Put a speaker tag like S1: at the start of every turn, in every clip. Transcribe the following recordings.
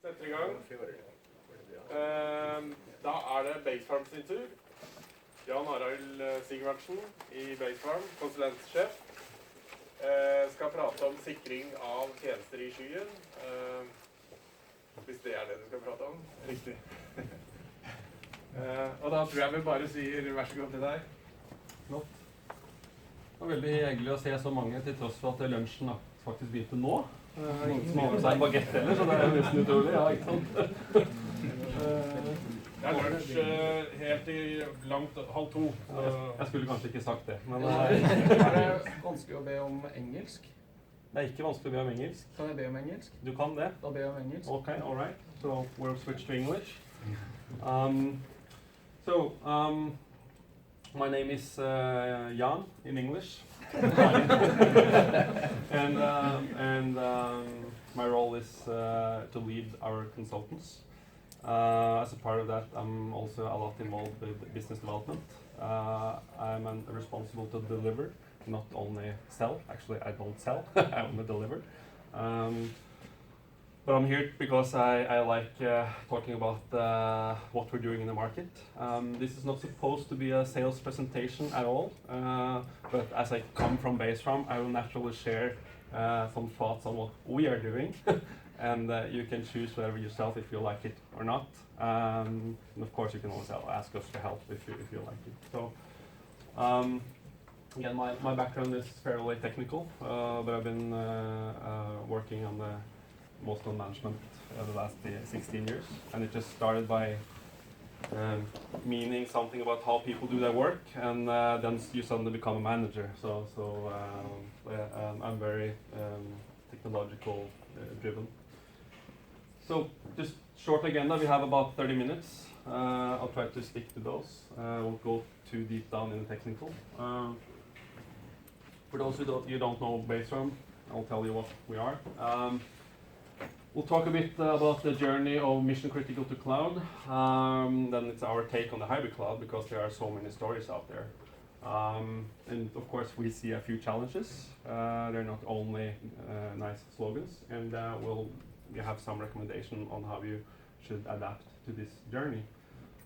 S1: Setter I gang. Da det Basefarm sin tur. Aril Sigvartsen I Basefarm, konsulentsjef. Skal prate om sikring av tjenester I skyen. Hvis det det du skal prate om. Riktig. Og da tror jeg vi bare sier vær så god til deg.
S2: Flott. Det var veldig hyggelig å se så mange til tross for at lunsjen faktisk begynte nå. Ingen som har med seg en baguette heller, så det nesten utrolig. Ja, ikke sant?
S1: Det lunsj helt I langt 1:30.
S2: Jeg skulle kanskje ikke sagt det, men...
S3: det vanskelig å be om engelsk?
S2: Det ikke vanskelig å be om engelsk.
S3: Kan jeg be om engelsk?
S2: Du kan det.
S3: Da ber jeg om engelsk.
S2: Okay, all right. So we'll switch to English. My name is Jan in English. and my role is to lead our consultants. As a part of that, I'm also a lot involved with business development. I'm responsible to deliver, not only sell. Actually, I don't sell, I only deliver. But I'm here because I like talking about what we're doing in the market. This is not supposed to be a sales presentation at all, but as I come from Basefarm, I will naturally share some thoughts on what we are doing. And you can choose whatever yourself if you like it or not. And of course, you can always ask us for help if you like it. So, again, my background is fairly technical, but I've been working on most on management the last 16 years, and it just started by meaning something about how people do their work, and then you suddenly become a manager. So I'm very technological driven. So just short agenda, we have about 30 minutes. I'll try to stick to those. Won't go too deep down in the technical. For those who don't know Basefarm, I'll tell you what we are. We'll talk a bit about the journey of mission critical to cloud. Then it's our take on the hybrid cloud because there are so many stories out there. And of course we see a few challenges. They're not only nice slogans, and we have some recommendation on how you should adapt to this journey.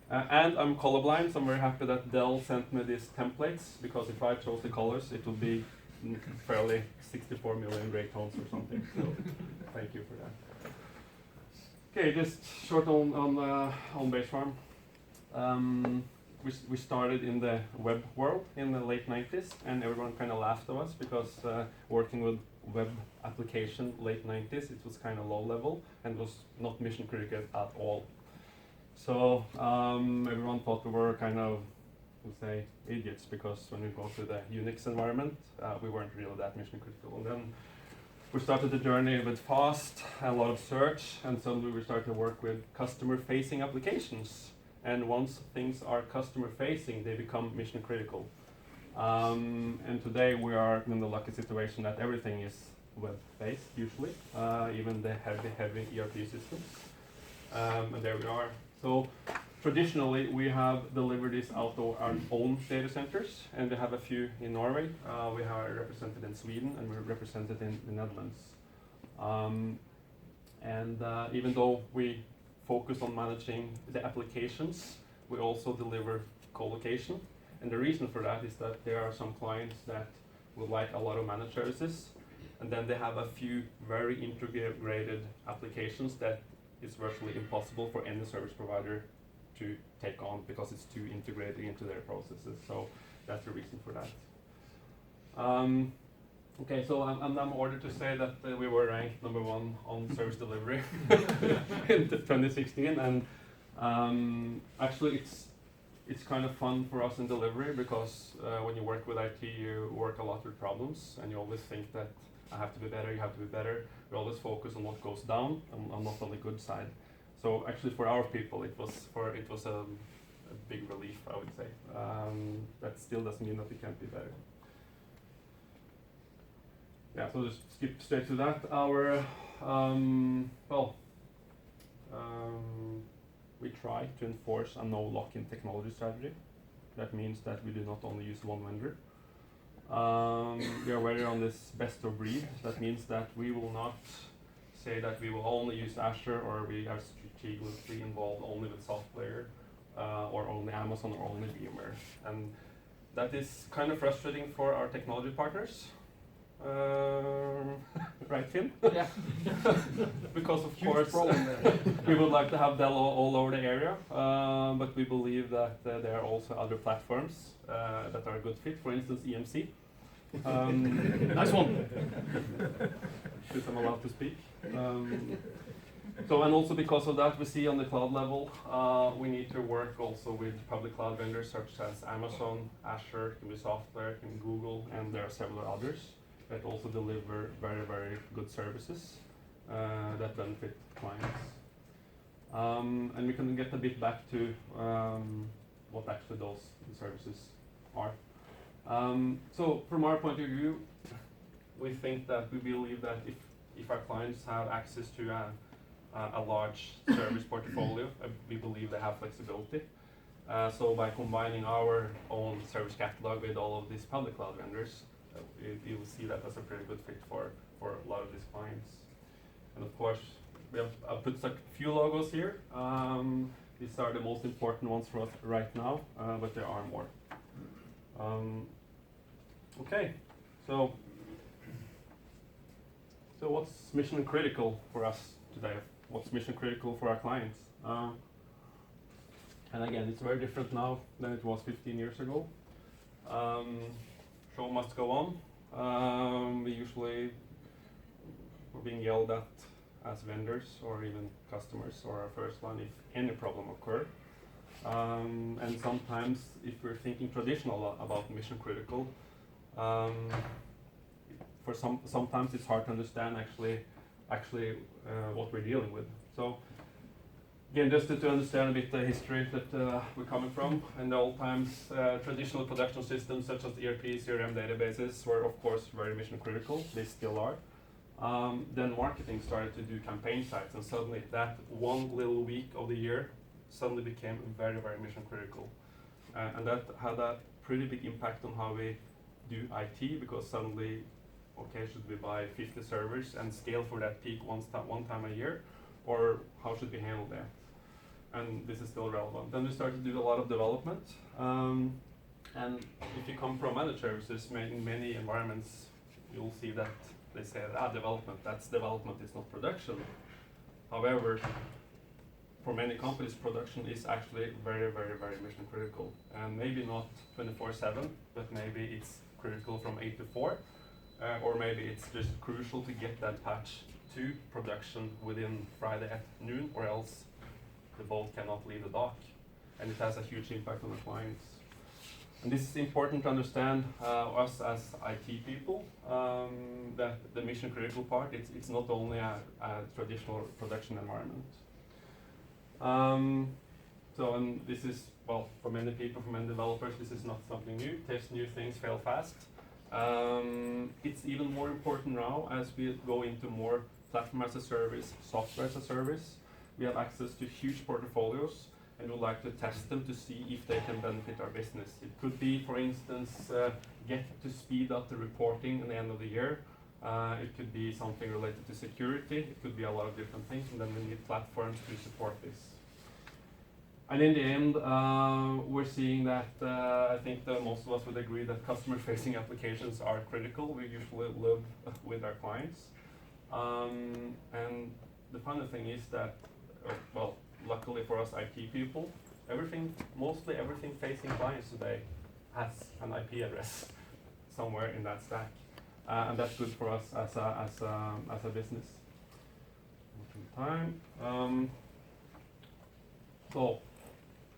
S2: And I'm colorblind, so I'm very happy that Dell sent me these templates, because if I chose the colors, it would be fairly 64 million gray tones or something. So thank you for that. Okay, just short on Basefarm. We started in the web world in the late 90s, and everyone kind of laughed at us because working with web application late 90s, it was kind of low level and was not mission critical at all. So everyone thought we were kind of, let's say, idiots, because when we go to the Unix environment, we weren't really that mission critical. And then we started the journey a bit fast, a lot of search, and suddenly we started to work with customer-facing applications. And once things are customer-facing, they become mission critical. And today we are in the lucky situation that everything is web-based, usually, even the heavy ERP systems. And there we are. So traditionally, we have delivered this out of our own data centers, and we have a few in Norway. We are represented in Sweden, and we're represented in the Netherlands. Even though we focus on managing the applications, we also deliver co-location. And the reason for that is that there are some clients that would like a lot of managed services, and then they have a few very integrated applications that it's virtually impossible for any service provider to take on because it's too integrated into their processes. So that's the reason for that. Okay, so I'm ordered to say that we were ranked #1 on service delivery in 2016, and actually it's kind of fun for us in delivery, because when you work with IT, you work a lot with problems, and you always think that I have to be better, you have to be better. We always focus on what goes down and not on the good side. So actually for our people, it was a big relief, I would say. That still doesn't mean that we can't be better. Yeah, so just skip straight to that. We try to enforce a no lock-in technology strategy. That means that we do not only use one vendor. We are very on this best of breed. That means that we will not say that we will only use Azure, or we are strategically involved only with software, or only Amazon, or only VMware. And that is kind of frustrating for our technology partners. Right, Finn?
S3: Yeah.
S2: Because of
S3: Huge
S2: course
S3: problem there.
S2: we would like to have Dell all over the area, but we believe that there are also other platforms that are a good fit. For instance, EMC. Nice one. Since I'm allowed to speak. So, and also because of that, we see on the cloud level, we need to work also with public cloud vendors such as Amazon, Azure, can be software, can be Google, and there are several others that also deliver very, very good services that benefit clients. And we can get a bit back to what actually those services are. So from our point of view, we think that we believe that if our clients have access to a large service portfolio, we believe they have flexibility. So by combining our own service catalog with all of these public cloud vendors, you will see that as a pretty good fit for a lot of these clients. And of course, I've put a few logos here. These are the most important ones for us right now, but there are more. Okay, so what's mission critical for us today? What's mission critical for our clients? And again, it's very different now than it was 15 years ago. Show must go on. We usually we're being yelled at as vendors or even customers or our first line if any problem occur. And sometimes if we're thinking traditional about mission critical, sometimes it's hard to understand actually what we're dealing with. So again, just to understand a bit the history that we're coming from. In the old times, traditional production systems such as ERP, CRM databases were of course very mission critical. They still are. Then marketing started to do campaign sites, and suddenly that one little week of the year suddenly became very, very mission critical. And that had a pretty big impact on how we do IT, because suddenly, okay, should we buy 50 servers and scale for that peak one time a year, or how should we handle that? And this is still relevant. Then we started to do a lot of development. And if you come from managed services, in many environments, you'll see that they say, development, that's development, it's not production. However, for many companies, production is actually very, very, very mission critical. And maybe not 24/7, but maybe it's critical from 8 to 4. Or maybe it's just crucial to get that patch to production within Friday at noon, or else the boat cannot leave the dock. And it has a huge impact on the clients. And this is important to understand us as IT people, that the mission critical part, it's not only a traditional production environment. And this is, well, for many people, for many developers, this is not something new. Test new things, fail fast. It's even more important now as we go into more platform as a service, software as a service. We have access to huge portfolios, and we'd like to test them to see if they can benefit our business. It could be, for instance, get to speed up the reporting at the end of the year. It could be something related to security. It could be a lot of different things, and then we need platforms to support this. And in the end, we're seeing that I think that most of us would agree that customer-facing applications are critical. We usually live with our clients. And the funny thing is that, well, luckily for us IT people, mostly everything facing clients today has an IP address somewhere in that stack. And that's good for us as a business. Time. So,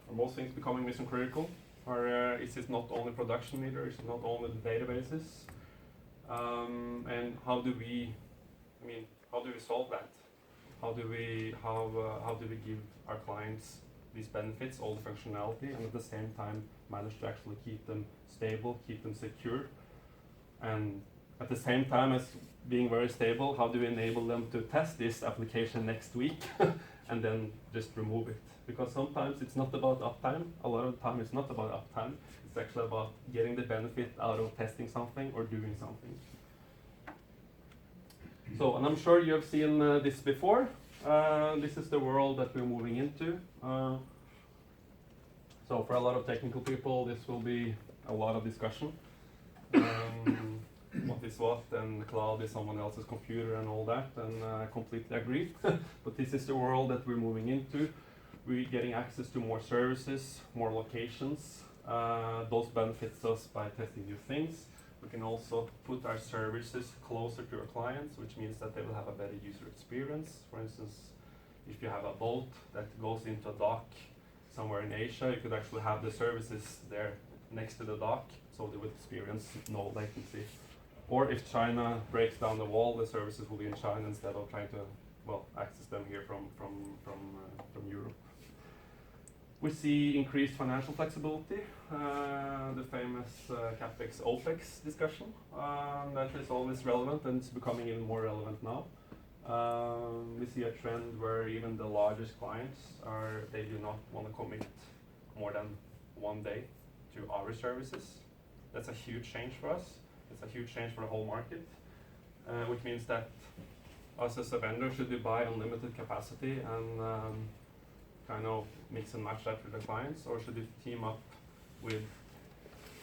S2: are most things becoming mission critical? Or is it not only production either? Is it not only the databases? And how do we solve that? How do we give our clients these benefits, all the functionality, and at the same time manage to actually keep them stable, keep them secure, and at the same time as being very stable, how do we enable them to test this application next week and then just remove it? Because sometimes it's not about uptime. A lot of the time it's not about uptime. It's actually about getting the benefit out of testing something or doing something. So, and I'm sure you have seen this before. This is the world that we're moving into. So for a lot of technical people, this will be a lot of discussion. What is what, and the cloud is someone else's computer and all that, and I completely agree. But this is the world that we're moving into. We're getting access to more services, more locations. Those benefits us by testing new things. We can also put our services closer to our clients, which means that they will have a better user experience. For instance, if you have a boat that goes into a dock somewhere in Asia, you could actually have the services there next to the dock, so they would experience no latency. Or if China breaks down the wall, the services will be in China instead of trying to, well, access them here from Europe. We see increased financial flexibility, the famous CapEx OpEx discussion. That is always relevant, and it's becoming even more relevant now. We see a trend where even the largest clients they do not want to commit more than 1 day to our services. That's a huge change for us. It's a huge change for the whole market, which means that us as a vendor, should we buy unlimited capacity and kind of mix and match that with the clients, or should we team up with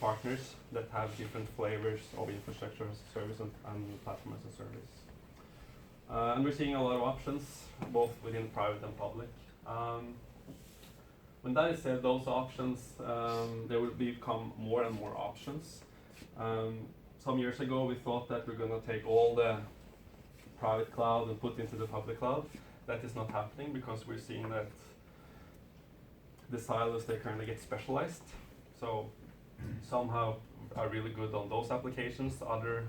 S2: partners that have different flavors of infrastructure as a service and platform as a service? And we're seeing a lot of options, both within private and public. When that is said, those options, there will become more and more options. Some years ago, we thought that we're going to take all the private cloud and put into the public cloud. That is not happening, because we're seeing that the silos, they kind of get specialized. So somehow are really good on those applications. Other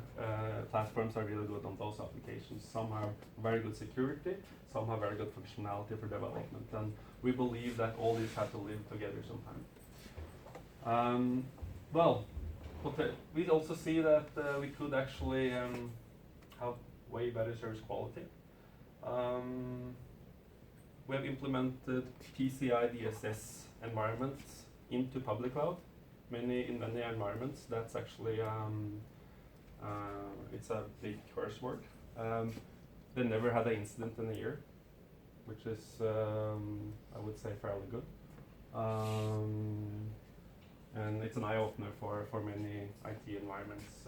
S2: platforms are really good on those applications. Some have very good security, some have very good functionality for development. And we believe that all these have to live together sometime. But we also see that we could actually have way better service quality. We have implemented PCI DSS environments into public cloud. In many environments, that's actually it's a big curse word. They never had an incident in a year, which is I would say fairly good. And it's an eye opener for many IT environments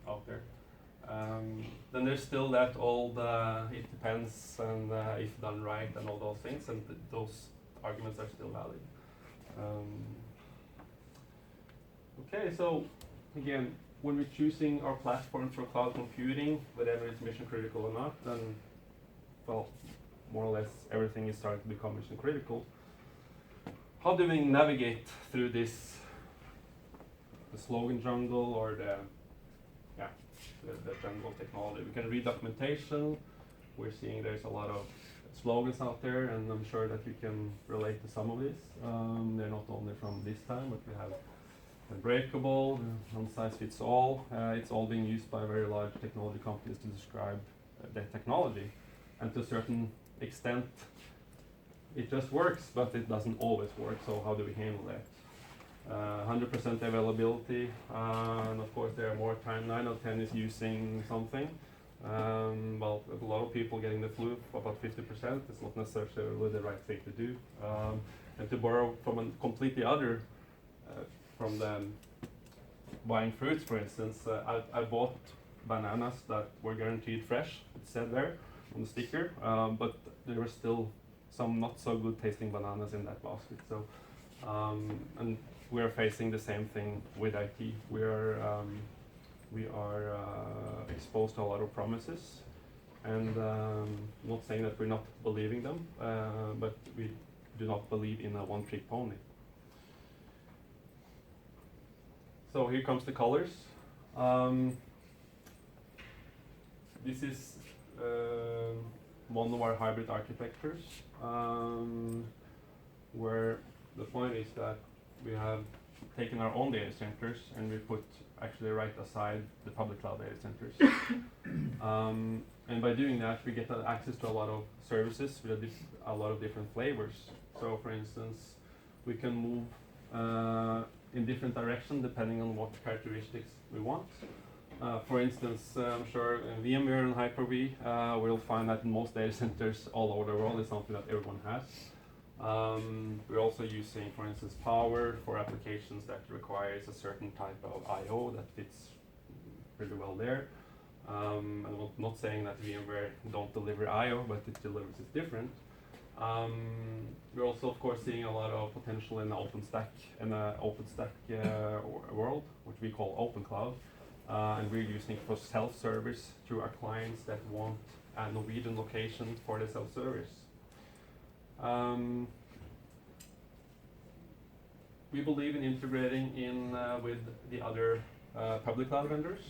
S2: out there. Then there's still that old it depends and if done right and all those things, and those arguments are still valid. Okay, so again, when we're choosing our platform for cloud computing, whether it's mission critical or not, then, well, more or less everything is starting to become mission critical. How do we navigate through this, the slogan jungle, or the jungle of technology? We can read documentation. We're seeing there's a lot of slogans out there, and I'm sure that you can relate to some of this. They're not only from this time, but we have unbreakable, one size fits all. It's all being used by very large technology companies to describe their technology. And to a certain extent, it just works, but it doesn't always work. So how do we handle that? 100% availability, and of course there are more time. 9 out of 10 is using something. Well, a lot of people getting the flu, about 50%. It's not necessarily the right thing to do. And to borrow from a completely other, from the buying fruits, for instance, I bought bananas that were guaranteed fresh. It said there on the sticker, but there were still some not so good tasting bananas in that basket. So, and we are facing the same thing with IT. We are exposed to a lot of promises, and not saying that we're not believing them, but we do not believe in a one-trick pony. So here comes the colors. This is one of our hybrid architectures, where the point is that we have taken our own data centers and we put actually right aside the public cloud data centers. And by doing that, we get access to a lot of services with a lot of different flavors. So for instance, we can move in different directions depending on what characteristics we want. For instance, I'm sure VMware and Hyper-V will find that in most data centers all over the world is something that everyone has. We're also using, for instance, Power for applications that requires a certain type of I/O that fits pretty well there. I'm not saying that VMware don't deliver I/O, but it delivers it different. We're also, of course, seeing a lot of potential in the OpenStack world, which we call Open Cloud, and we're using it for self-service through our clients that want a Norwegian location for the self-service. We believe in integrating in with the other public cloud vendors.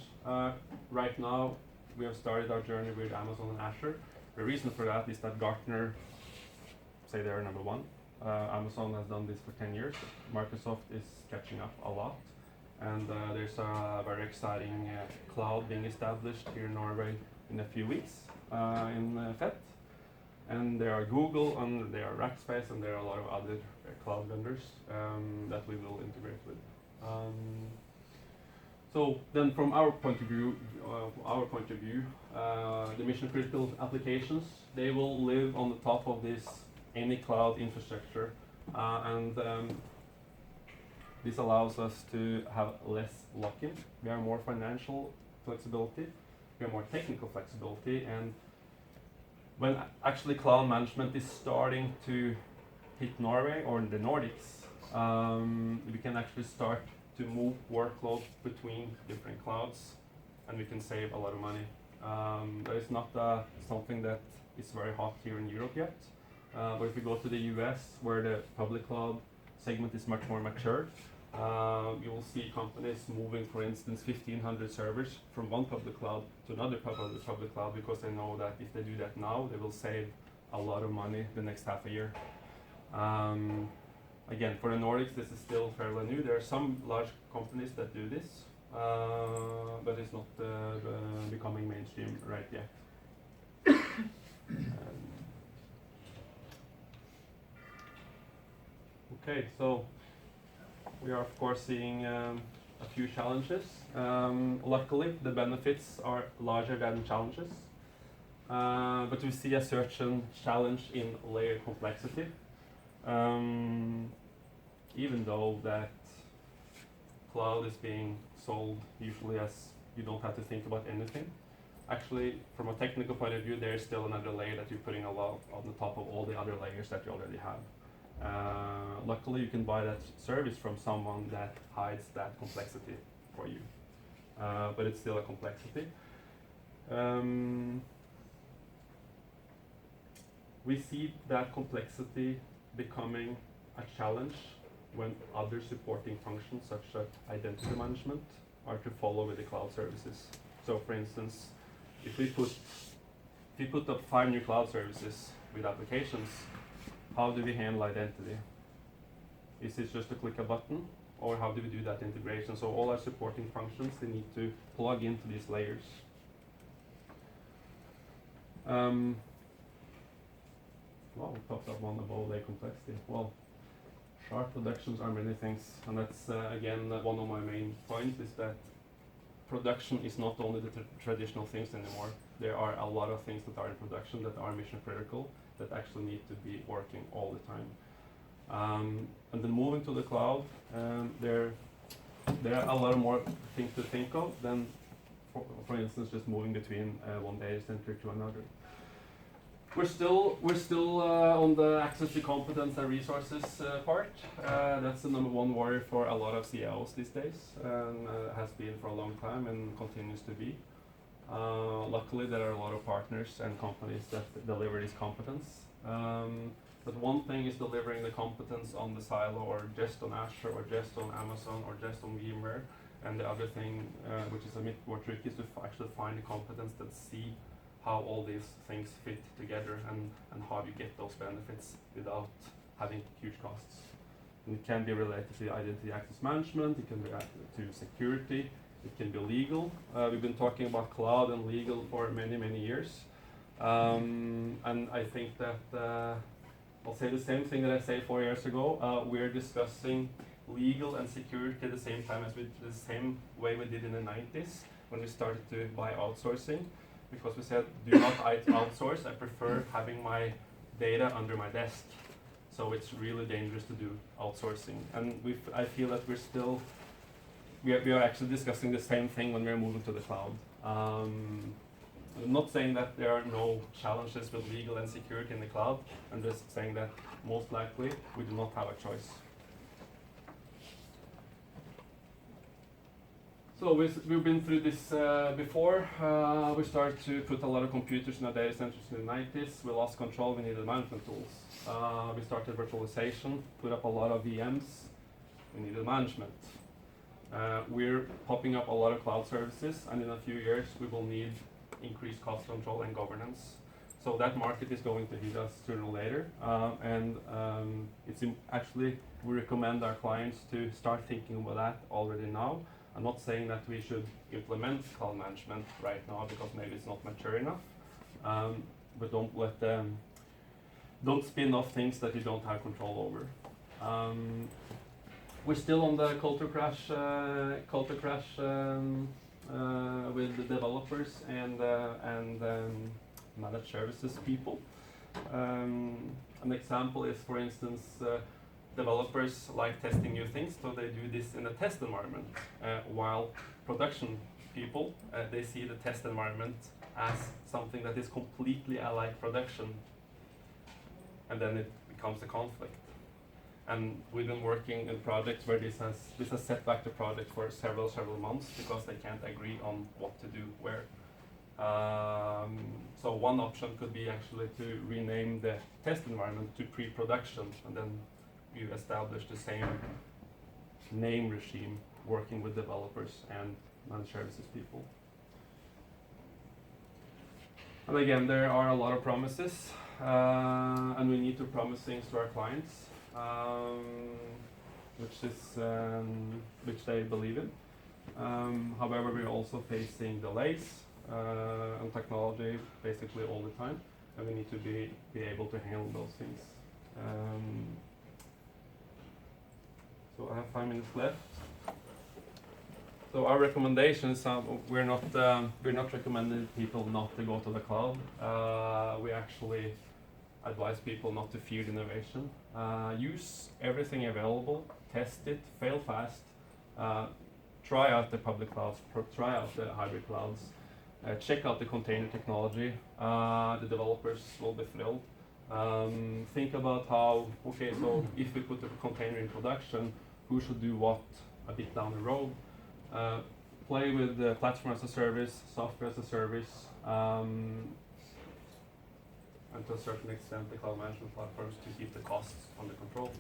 S2: Right now, we have started our journey with Amazon and Azure. The reason for that is that Gartner say they're number one. Amazon has done this for 10 years. Microsoft is catching up a lot. And there's a very exciting cloud being established here in Norway in a few weeks in FET. And there are Google, and there are Rackspace, and there are a lot of other cloud vendors that we will integrate with. So then, from our point of view, the mission critical applications, they will live on the top of this any cloud infrastructure, and this allows us to have less lock-in. We have more financial flexibility, we have more technical flexibility, and when actually cloud management is starting to hit Norway or the Nordics, we can actually start to move workload between different clouds, and we can save a lot of money. That is not something that is very hot here in Europe yet, but if we go to the US, where the public cloud segment is much more mature, you will see companies moving, for instance, 1,500 servers from one public cloud to another public cloud, because they know that if they do that now, they will save a lot of money the next half a year. Again, for the Nordics, this is still fairly new. There are some large companies that do this, but it's not becoming mainstream right yet. Okay, so we are of course seeing a few challenges. Luckily, the benefits are larger than challenges, but we see a certain challenge in layer complexity. Even though that cloud is being sold usually as you don't have to think about anything, actually from a technical point of view, there is still another layer that you're putting a lot on the top of all the other layers that you already have. Luckily, you can buy that service from someone that hides that complexity for you, but it's still a complexity. We see that complexity becoming a challenge when other supporting functions such as identity management are to follow with the cloud services. So for instance, if we put up 5 new cloud services with applications, how do we handle identity? Is it just to click a button, or how do we do that integration? So all our supporting functions, they need to plug into these layers. Well, we talked about one about layer complexity. Well, sharp productions are many things, and that's again one of my main points is that production is not only the traditional things anymore. There are a lot of things that are in production that are mission critical that actually need to be working all the time. And then moving to the cloud, there are a lot more things to think of than, for instance, just moving between one data center to another. We're still on the access to competence and resources part. That's the number one worry for a lot of CIOs these days, and has been for a long time and continues to be. Luckily, there are a lot of partners and companies that deliver this competence. But one thing is delivering the competence on the silo, or just on Azure, or just on Amazon, or just on VMware. And the other thing, which is a bit more tricky, is to actually find the competence that see how all these things fit together, and how you get those benefits without having huge costs. And it can be related to identity access management, it can be related to security, it can be legal. We've been talking about cloud and legal for many, many years. And I think that I'll say the same thing that I said 4 years ago. We're discussing legal and security at the same time as the same way we did in the 90s, when we started to buy outsourcing, because we said, do not outsource, I prefer having my data under my desk. So it's really dangerous to do outsourcing. And I feel that we are actually discussing the same thing when we're moving to the cloud. I'm not saying that there are no challenges with legal and security in the cloud. I'm just saying that most likely we do not have a choice. So we've been through this before. We started to put a lot of computers in our data centers in the 90s. We lost control, we needed management tools. We started virtualization, put up a lot of VMs, we needed management. We're popping up a lot of cloud services, and in a few years we will need increased cost control and governance. So that market is going to hit us sooner or later, actually we recommend our clients to start thinking about that already now. I'm not saying that we should implement cloud management right now because maybe it's not mature enough, but don't spin off things that you don't have control over. We're still on the culture crash with the developers and managed services people. An example is, for instance, developers like testing new things, so they do this in a test environment, while production people, they see the test environment as something that is completely alike production, and then it becomes a conflict. And we've been working in projects where this has set back the project for several months because they can't agree on what to do where. So one option could be actually to rename the test environment to pre-production, and then you establish the same name regime working with developers and managed services people. And again, there are a lot of promises, and we need to promise things to our clients, which they believe in. However, we're also facing delays on technology basically all the time, and we need to be able to handle those things. So I have 5 minutes left. So our recommendations, we're not recommending people not to go to the cloud. We actually advise people not to fear innovation. Use everything available, test it, fail fast, try out the public clouds, try out the hybrid clouds, check out the container technology. The developers will be thrilled. Think about how, okay, so if we put the container in production, who should do what a bit down the road. Play with the platform as a service, software as a service, and to a certain extent the cloud management platforms to keep the costs under control.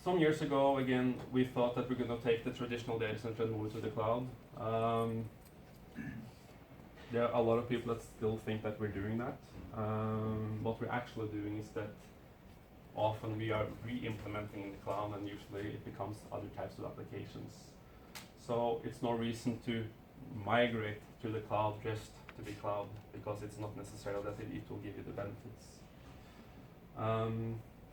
S2: Some years ago, again, we thought that we're going to take the traditional data center and move it to the cloud. There are a lot of people that still think that we're doing that. What we're actually doing is that often we are re-implementing in the cloud, and usually it becomes other types of applications. So it's no reason to migrate to the cloud just to be cloud, because it's not necessarily that it will give you the benefits.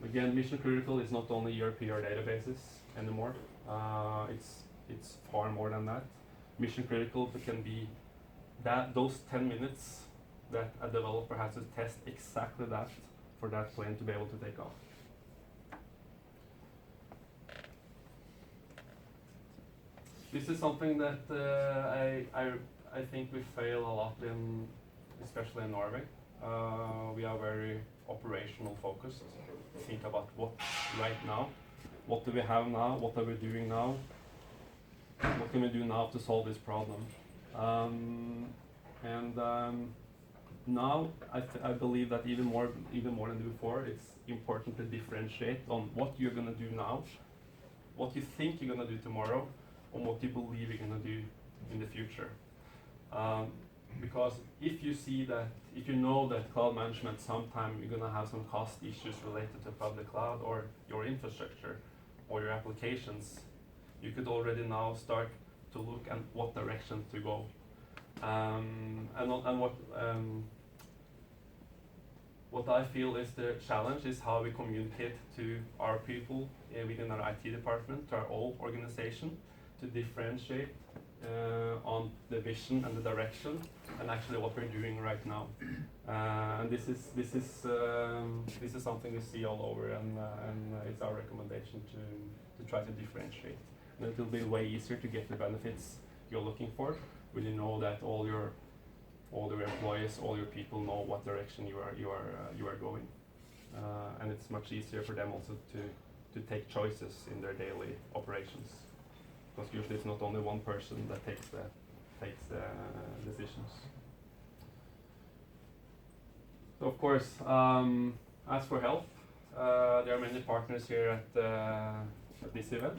S2: Again, mission critical is not only ERP or databases anymore. It's far more than that. Mission critical can be those 10 minutes that a developer has to test exactly that for that plane to be able to take off. This is something that I think we fail a lot in, especially in Norway. We are very operational focused. Think about what right now, what do we have now, what are we doing now, what can we do now to solve this problem. Now I believe that even more than before, it's important to differentiate on what you're going to do now, what you think you're going to do tomorrow, and what you believe you're going to do in the future. Because if you know that cloud management sometime you're going to have some cost issues related to public cloud or your infrastructure or your applications, you could already now start to look at what direction to go. What I feel is the challenge is how we communicate to our people within our IT department, to our whole organization, to differentiate on the vision and the direction, and actually what we're doing right now. And this is something we see all over, and it's our recommendation to try to differentiate. And it will be way easier to get the benefits you're looking for when you know that all your employees, all your people know what direction you are going, and it's much easier for them also to take choices in their daily operations, because usually it's not only one person that takes the decisions. So of course, as for health, there are many partners here at this event.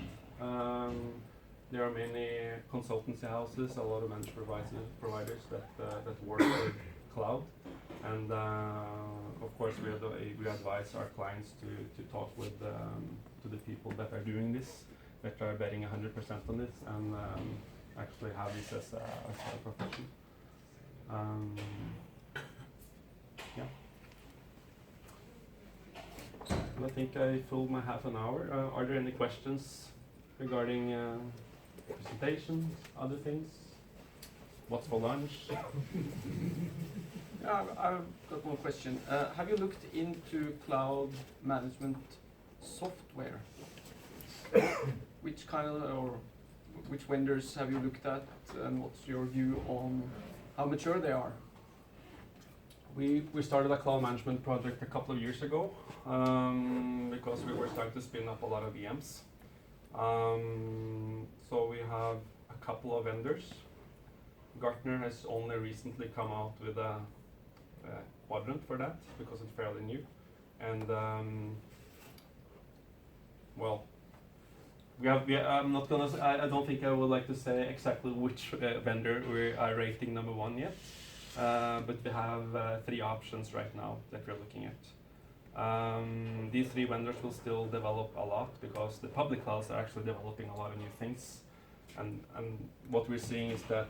S2: There are many consultancy houses, a lot of managed providers that work with cloud, and of course we advise our clients to talk with to the people that are doing this, that are betting 100% on this, and actually have this as a profession. Yeah. I think I filled my half an hour. Are there any questions regarding presentations, other things? What's for lunch?
S3: I've got one question. Have you looked into cloud management software? Which kind of, or which vendors have you looked at, and what's your view on how mature they are?
S2: We started a cloud management project a couple of years ago because we were starting to spin up a lot of VMs. So we have a couple of vendors. Gartner has only recently come out with a quadrant for that because it's fairly new, and well, I'm not gonna. I don't think I would like to say exactly which vendor we are rating number one yet, but we have 3 options right now that we're looking at. These 3 vendors will still develop a lot because the public clouds are actually developing a lot of new things, and what we're seeing is that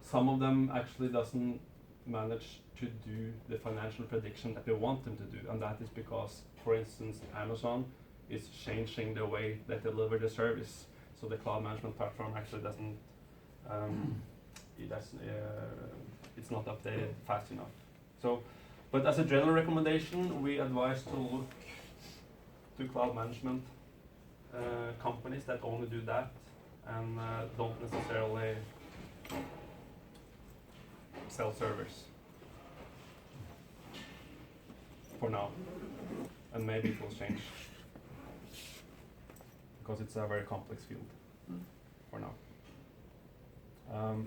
S2: some of them actually doesn't manage to do the financial prediction that we want them to do, and that is because, for instance, Amazon is changing the way they deliver the service, so the cloud management platform actually doesn't it's not updated fast enough. So, but as a general recommendation, we advise to look to cloud management companies that only do that and don't necessarily sell servers for now, and maybe it will change because it's a very complex field for now.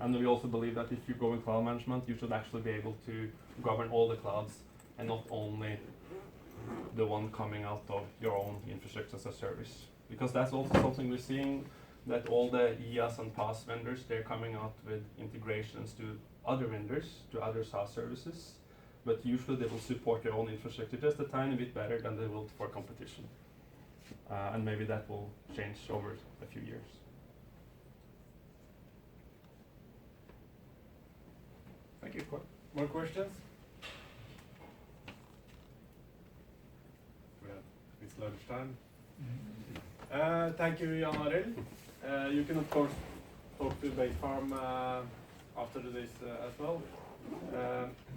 S2: And we also believe that if you go in cloud management, you should actually be able to govern all the clouds and not only the one coming out of your own infrastructure as a service. Because that's also something we're seeing, that all the IaaS and PaaS vendors, they're coming out with integrations to other vendors, to other SaaS services, but usually they will support their own infrastructure just a tiny bit better than they will for competition. And maybe that will change over a few years.
S1: Thank you. More questions? It's lunchtime. Thank you, Jan Aril. You can of course talk to Basefarm after this as well.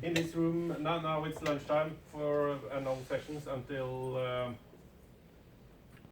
S1: In this room, now it's lunchtime for another sessions until